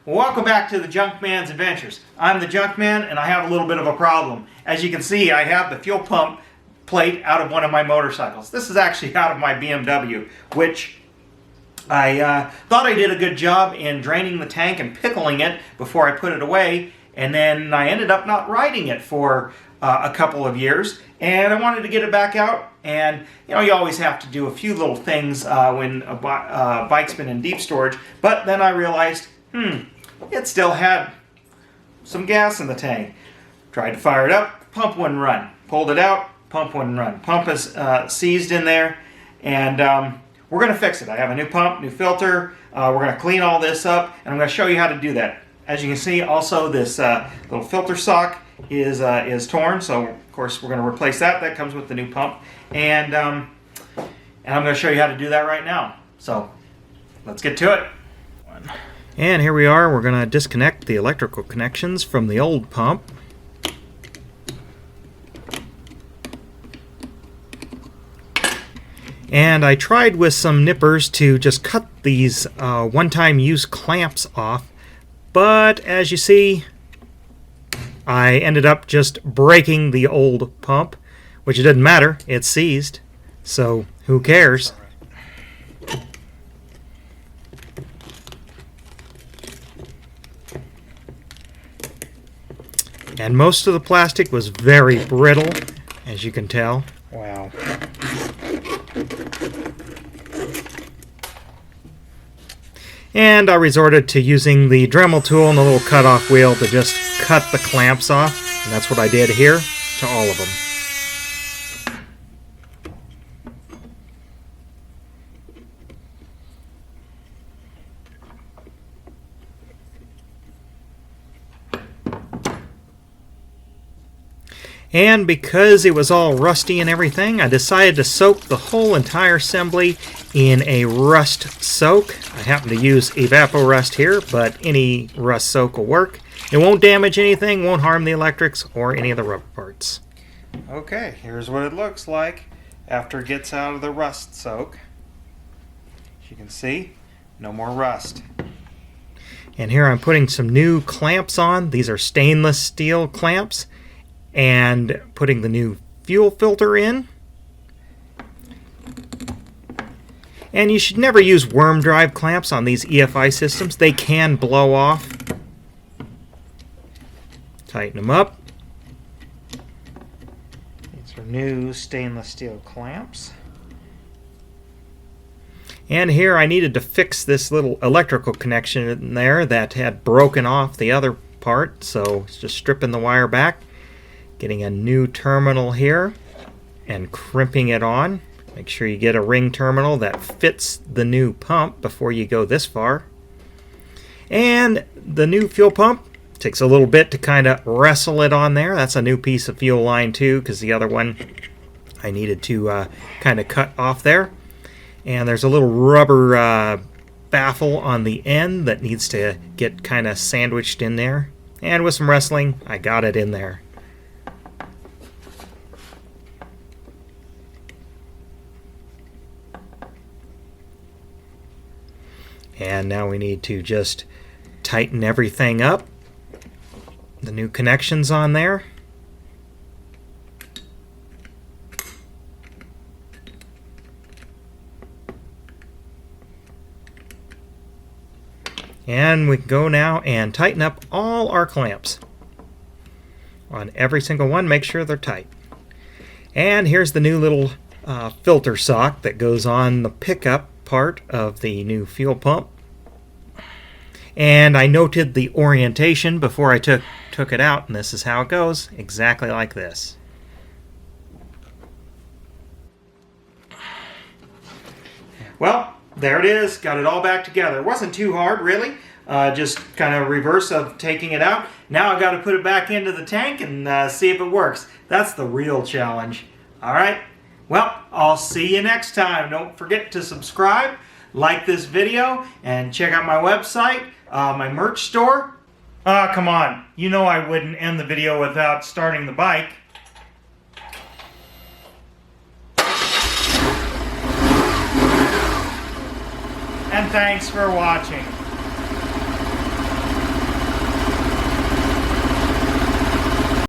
Welcome back to the Junkman's Adventures. I'm the Junkman and I have a little bit of a problem. As you can see, I have the fuel pump plate out of one of my motorcycles. This is actually out of my BMW, which I thought I did a good job in draining the tank and pickling it before I put it away, and then I ended up not riding it for a couple of years, and I wanted to get it back out. And you know, you always have to do a few little things when a bike's been in deep storage, but then I realized, it still had some gas in the tank. Tried to fire it up, pump wouldn't run. Pulled it out, pump wouldn't run. Pump is seized in there, and we're going to fix it. I have a new pump, new filter. We're going to clean all this up, and I'm going to show you how to do that. As you can see, also this little filter sock is torn, so of course we're going to replace that. That comes with the new pump, and I'm going to show you how to do that right now. So let's get to it. And here we are. We're going to disconnect the electrical connections from the old pump. And I tried with some nippers to just cut these one-time use clamps off, but as you see, I ended up just breaking the old pump, which it didn't matter, it's seized, so who cares? And most of the plastic was very brittle, as you can tell. Wow. And I resorted to using the Dremel tool and the little cutoff wheel to just cut the clamps off. And that's what I did here to all of them. And because it was all rusty and everything, I decided to soak the whole entire assembly in a rust soak. I happen to use Evapo-Rust here, but any rust soak will work. It won't damage anything, won't harm the electrics or any of the rubber parts. Okay, here's what it looks like after it gets out of the rust soak. As you can see, no more rust. And here I'm putting some new clamps on. These are stainless steel clamps. And putting the new fuel filter in. And you should never use worm drive clamps on these EFI systems. They can blow off. Tighten them up. These are new stainless steel clamps. And here I needed to fix this little electrical connection in there that had broken off the other part. So it's just stripping the wire back. Getting a new terminal here and crimping it on. Make sure you get a ring terminal that fits the new pump before you go this far. And the new fuel pump takes a little bit to kind of wrestle it on there. That's a new piece of fuel line too, because the other one I needed to kind of cut off there. And there's a little rubber baffle on the end that needs to get kind of sandwiched in there. And with some wrestling, I got it in there. And now we need to just tighten everything up. The new connections on there. And we can go now and tighten up all our clamps. On every single one, make sure they're tight. And here's the new little filter sock that goes on the pickup part of the new fuel pump. And I noted the orientation before I took it out, and this is how it goes, exactly like this. Well, there it is, got it all back together. It wasn't too hard, really, just kind of reverse of taking it out. Now I've got to put it back into the tank and see if it works. That's the real challenge. All right. Well, I'll see you next time. Don't forget to subscribe, like this video, and check out my website, my merch store. Come on. You know I wouldn't end the video without starting the bike. And thanks for watching.